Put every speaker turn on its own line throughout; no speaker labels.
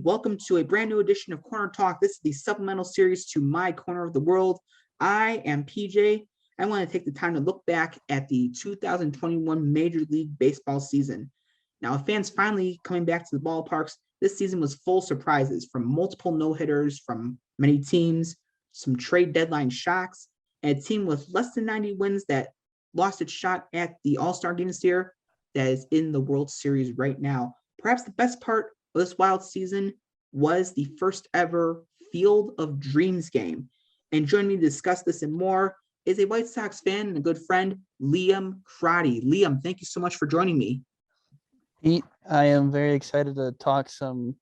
Welcome to a brand new edition of Corner Talk. This is the supplemental series to My Corner of the World. I am PJ. I want to take the time to look back at the 2021 Major League Baseball season. Now, with fans finally coming back to the ballparks, this season was full surprises from multiple no-hitters from many teams, some trade deadline shocks, and a team with less than 90 wins that lost its shot at the All-Star game this year that is in the World Series right now. Perhaps the best part of this wild season was the first ever Field of Dreams game. And joining me to discuss this and more is a White Sox fan and a good friend, Liam Crotty. Liam, thank you so much for joining me.
Pete, I am very excited to talk some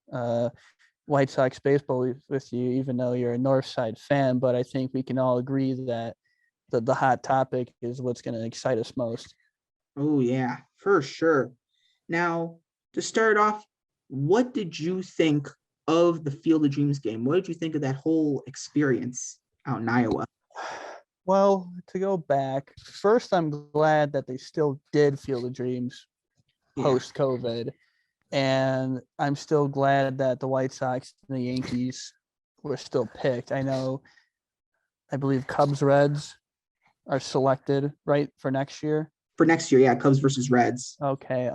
White Sox baseball with you, even though you're a Northside fan, but I think we can all agree that the hot topic is what's going to excite us most.
Oh, yeah, for sure. Now, to start off, what did you think of the Field of Dreams game? What did you think of that whole experience out in Iowa?
Well, to go back, first, I'm glad that they still did Field of Dreams post-COVID, and I'm still glad that the White Sox and the Yankees were still picked. I believe Cubs Reds are selected, right, for next year?
For next year, yeah, Cubs versus Reds.
Okay.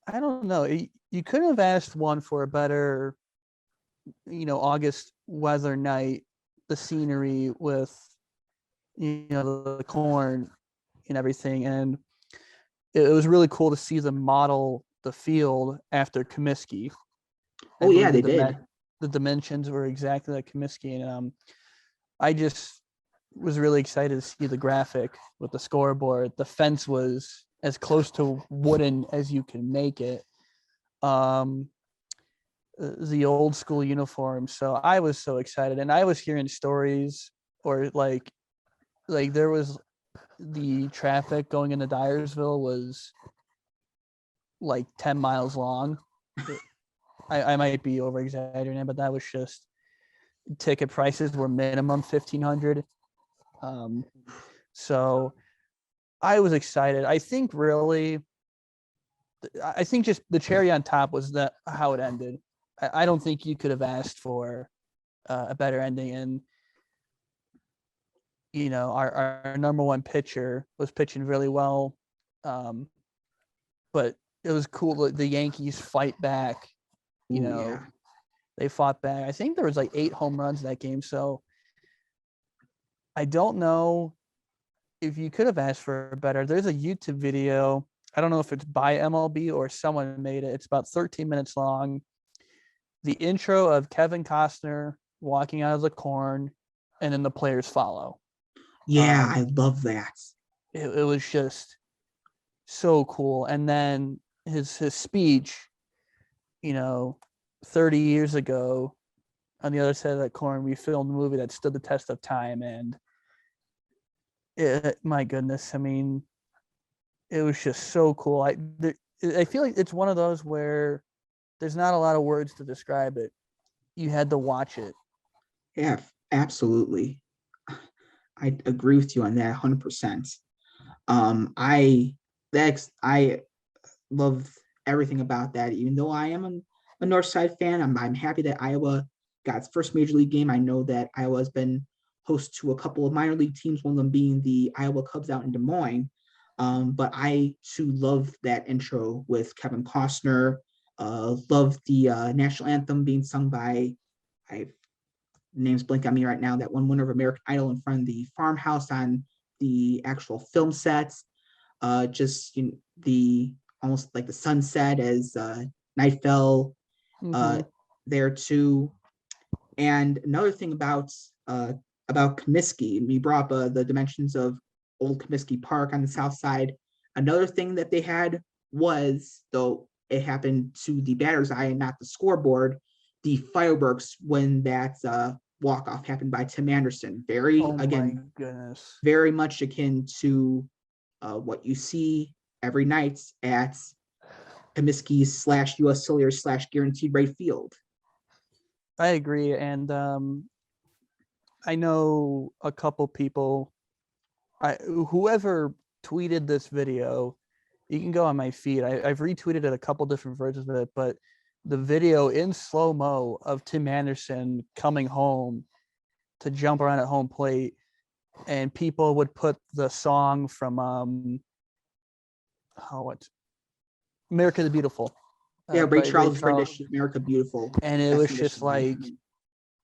I don't know. You could have asked one for a better, August weather night, the scenery with, the corn and everything. And it was really cool to see them model the field after Comiskey.
Oh, yeah, they did.
The dimensions were exactly like Comiskey. And I just was really excited to see the graphic with the scoreboard. The fence was as close to wooden as you can make it. The old school uniform. So I was so excited, and I was hearing stories or like there was the traffic going into Dyersville was like 10 miles long. I might be over exaggerating, but that was just ticket prices were minimum $1,500. So I was excited. I think just the cherry on top was that how it ended. I don't think you could have asked for a better ending. And, our number one pitcher was pitching really well. But it was cool. The Yankees fight back, They fought back. I think there was like 8 home runs that game. So I don't know if you could have asked for better. There's a YouTube video. I don't know if it's by MLB or someone made it. It's about 13 minutes long. The intro of Kevin Costner walking out of the corn, and then the players follow.
Yeah, I love that.
It was just so cool. And then his speech, 30 years ago, on the other side of that corn, we filmed a movie that stood the test of time. And my goodness, I mean, it was just so cool. I feel like it's one of those where there's not a lot of words to describe it. You had to watch it.
Yeah, absolutely. I agree with you on that 100%. I love everything about that. Even though I am a Northside fan, I'm happy that Iowa got its first major league game. I know that Iowa has been host to a couple of minor league teams, one of them being the Iowa Cubs out in Des Moines. But I too love that intro with Kevin Costner. Love the national anthem being sung by, name's blank on me right now, that one winner of American Idol in front of the farmhouse on the actual film sets. The almost like the sunset as night fell there too. And another thing about Comiskey, we brought up the dimensions of old Comiskey Park on the south side. Another thing that they had was, though it happened to the batter's eye and not the scoreboard, the fireworks when that walk-off happened by Tim Anderson. Very much akin to what you see every night at Comiskey's / U.S. Cellular / Guaranteed Rate Field.
I agree. And I know a couple people, whoever tweeted this video, you can go on my feed. I've retweeted it a couple different versions of it, but the video in slow-mo of Tim Anderson coming home to jump around at home plate, and people would put the song from America the Beautiful.
Yeah, Ray Charles
Charles,
rendition, America Beautiful.
and it
Best
was just
rendition.
like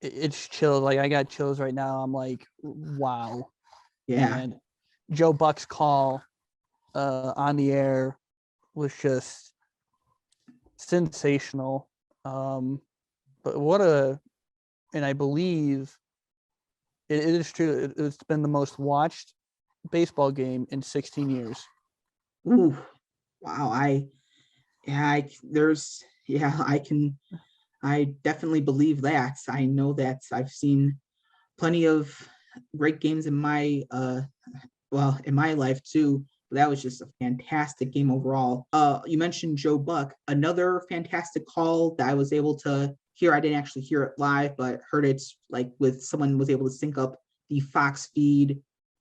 it's chill. Like I got chills right now. I'm like, wow.
Yeah.
And Joe Buck's call on the air was just sensational. But and I believe it is true. It's been the most watched baseball game in 16 years.
Ooh, wow. I definitely believe that. I know that I've seen plenty of great games in my in my life too. But that was just a fantastic game overall. You mentioned Joe Buck, another fantastic call that I was able to hear. I didn't actually hear it live, but heard it like with someone was able to sync up the Fox feed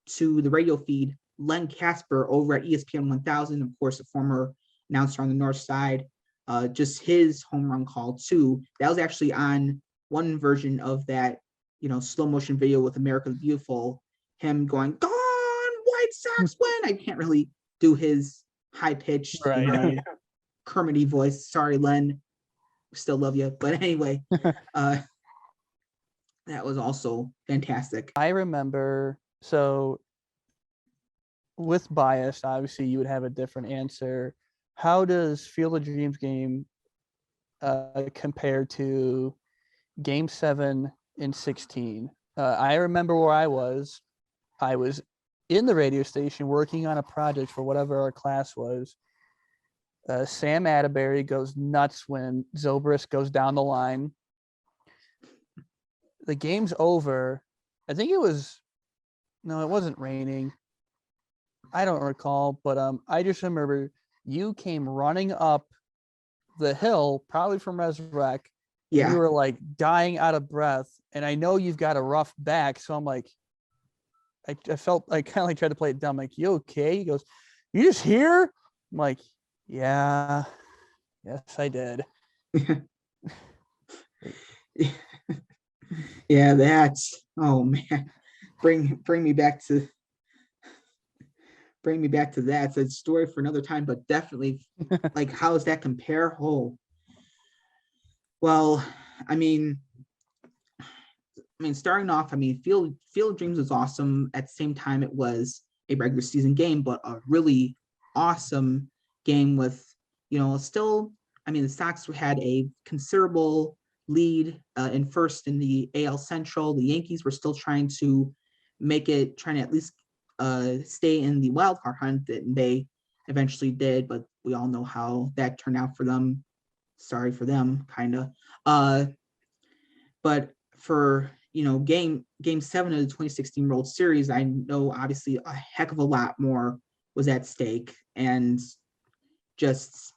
to the radio feed. Len Casper over at ESPN 1000, of course, a former announcer on the North Side, just his home run call too. That was actually on one version of that, slow motion video with America the Beautiful, him going, "Gone, White Sox win." I can't really do his high pitched,
Right.
Kermity voice. Sorry, Len. Still love you. But anyway, that was also fantastic.
I remember, so with bias, obviously you would have a different answer. How does Field of Dreams game compare to Game 7 in 16? I remember where I was. I was in the radio station working on a project for whatever our class was. Sam Atterbury goes nuts when Zobrist goes down the line. The game's over. I think it wasn't raining. I don't recall, but I just remember you came running up the hill, probably from Resurrect.
Yeah.
You were like dying out of breath, and I know you've got a rough back, so I'm like, I felt I kind of like tried to play it dumb, like, you okay? He goes, "You just here?" I'm like, "Yeah, yes, I did."
Yeah, that's, oh man, bring me back to that. It's a story for another time, but definitely, like, how does that compare? Oh, well, I mean, starting off, Field of Dreams was awesome. At the same time, it was a regular season game, but a really awesome game with, still, the Sox had a considerable lead in first in the AL Central. The Yankees were still trying to at least stay in the wild card hunt, and they eventually did, but we all know how that turned out for them. Sorry for them, kind of. But for game 7 of the 2016 World Series, I know obviously a heck of a lot more was at stake, and just,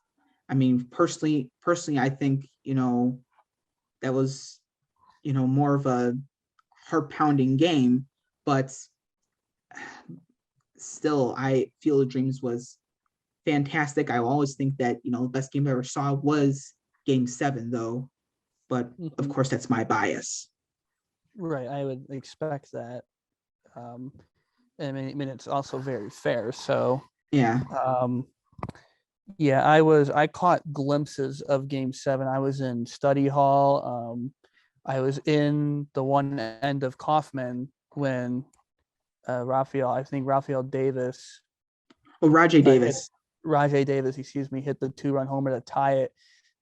personally, I think that was more of a heart-pounding game, but still, Field of Dreams was fantastic. I always think that the best game I ever saw was Game 7, though. But of course, that's my bias.
Right, I would expect that. It's also very fair. So
yeah,
I caught glimpses of Game 7. I was in study hall. I was in the one end of Kaufman when Rafael Davis.
Oh, Rajay Davis.
Rajay Davis, excuse me, hit the 2-run homer to tie it.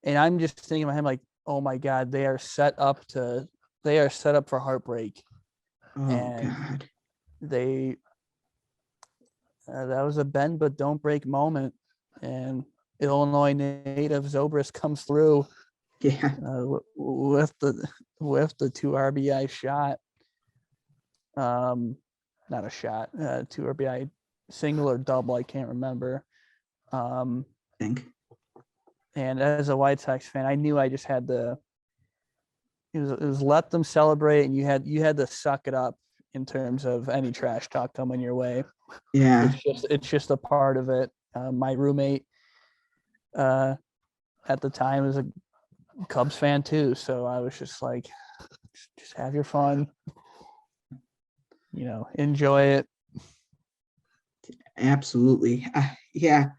And I'm just thinking in my head, like, oh my God, they are set up for heartbreak.
Oh,
and
God.
They that was a bend but don't break moment, and Illinois native Zobrist comes through with the 2 RBI shot. Not a shot, 2 RBI single or double, I can't remember.
Think.
And as a White Sox fan, I knew I just had to. It was let them celebrate, and you had to suck it up in terms of any trash talk coming your way.
Yeah,
it's just a part of it. My roommate at the time was a Cubs fan too, so I was just like, just have your fun, enjoy it.
Absolutely. Yeah.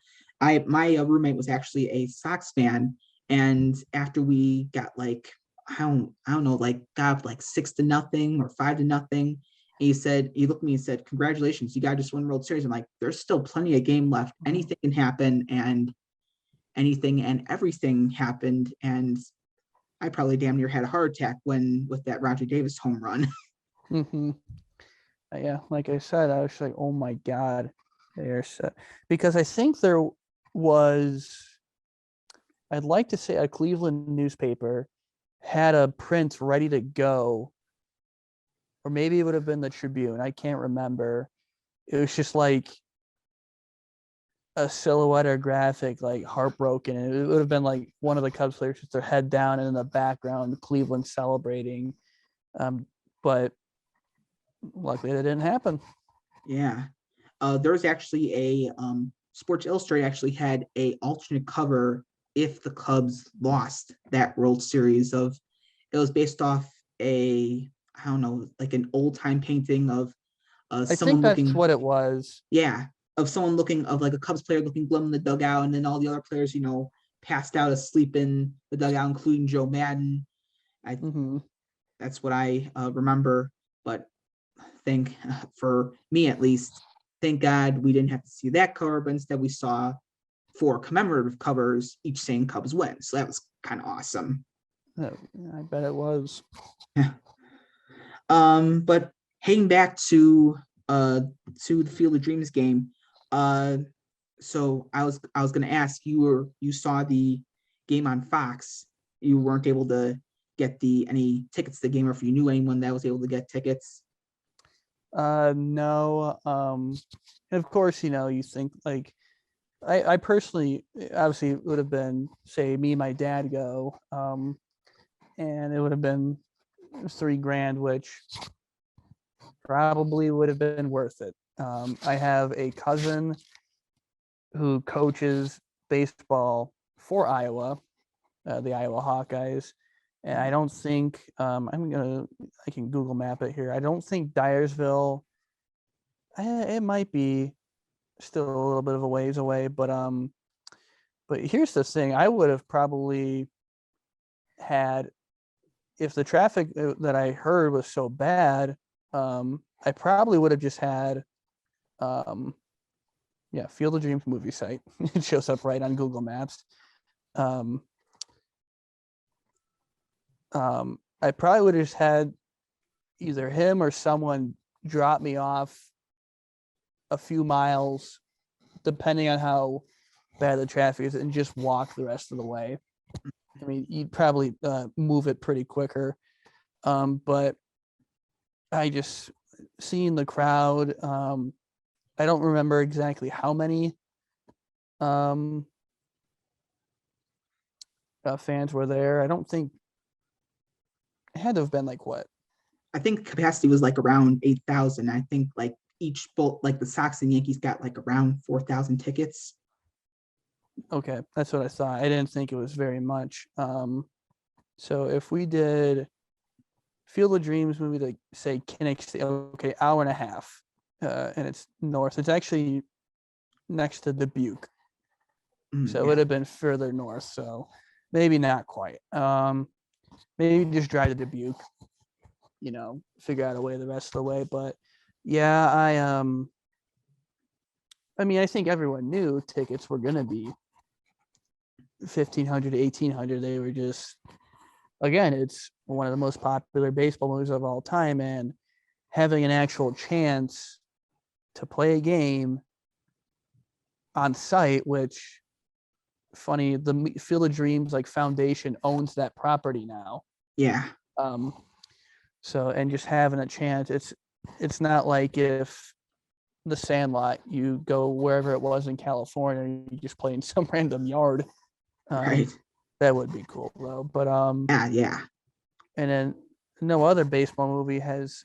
My roommate was actually a Sox fan, and after we got like I don't know, like got like 6-0 or 5-0, he looked at me and said, "Congratulations, you guys just won World Series." I'm like, "There's still plenty of game left. Anything can happen, and anything and everything happened." And I probably damn near had a heart attack with that Roger Davis home run.
Mm-hmm. Yeah, like I said, I was like, oh my God, they're set. Because I think there was, I'd like to say a Cleveland newspaper had a print ready to go, or maybe it would have been the Tribune. I can't remember. It was just like a silhouette or graphic, like heartbroken. And it would have been like one of the Cubs players with their head down, and in the background, Cleveland celebrating. But luckily, that didn't happen.
Yeah. There's actually Sports Illustrated actually had a alternate cover if the Cubs lost that World Series. It was based off I don't know, like an old time painting of
I think
someone
that's
looking,
what it was.
yeah, of someone looking, of like a Cubs player looking glum in the dugout, and then all the other players, passed out asleep in the dugout, including Joe Madden. I
Mm-hmm.
That's what I remember. But think for me at least, thank God we didn't have to see that cover, but instead we saw 4 commemorative covers, each saying Cubs win. So that was kind of awesome.
I bet it was.
But heading back to the Field of Dreams game, so I was gonna ask, you saw the game on Fox. You weren't able to get any tickets to the game, or if you knew anyone that was able to get tickets.
No. And of course, you think like I personally obviously would have been, say, me and my dad go, and it would have been $3,000, which probably would have been worth it. I have a cousin who coaches baseball for Iowa, the Iowa Hawkeyes. And I don't think I can Google map it here. I don't think Dyersville, it might be still a little bit of a ways away, but here's the thing. I would have probably had, if the traffic that I heard was so bad, I probably would have just had, Field of Dreams movie site. It shows up right on Google Maps. I probably would have just had either him or someone drop me off a few miles, depending on how bad the traffic is, and just walk the rest of the way. I mean, you'd probably move it pretty quicker. But I just seeing the crowd. I don't remember exactly how many fans were there. I don't think it had to have been like what?
I think capacity was like around 8,000. I think like both like the Sox and Yankees got like around 4,000 tickets.
Okay, that's what I thought. I didn't think it was very much. So if we did Field of Dreams movie, like say Kinnick, okay, hour and a half, and it's north. It's actually next to Dubuque, so it would have been further north. So maybe not quite. Maybe just drive to Dubuque, figure out a way the rest of the way. But yeah, I mean, I think everyone knew tickets were gonna be 1,500 to 1,800. They were just, again, it's one of the most popular baseball movies of all time, and having an actual chance to play a game on site, which funny, the Field of Dreams like foundation owns that property now.
Yeah.
So, and just having a chance, it's not like if the Sandlot, you go wherever it was in California, and you just play in some random yard.
Right.
That would be cool though. But
Yeah.
and then no other baseball movie has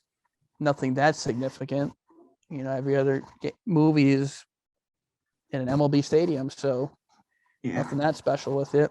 nothing that significant. Every other movie is in an MLB stadium, so
Yeah.
nothing that special with it.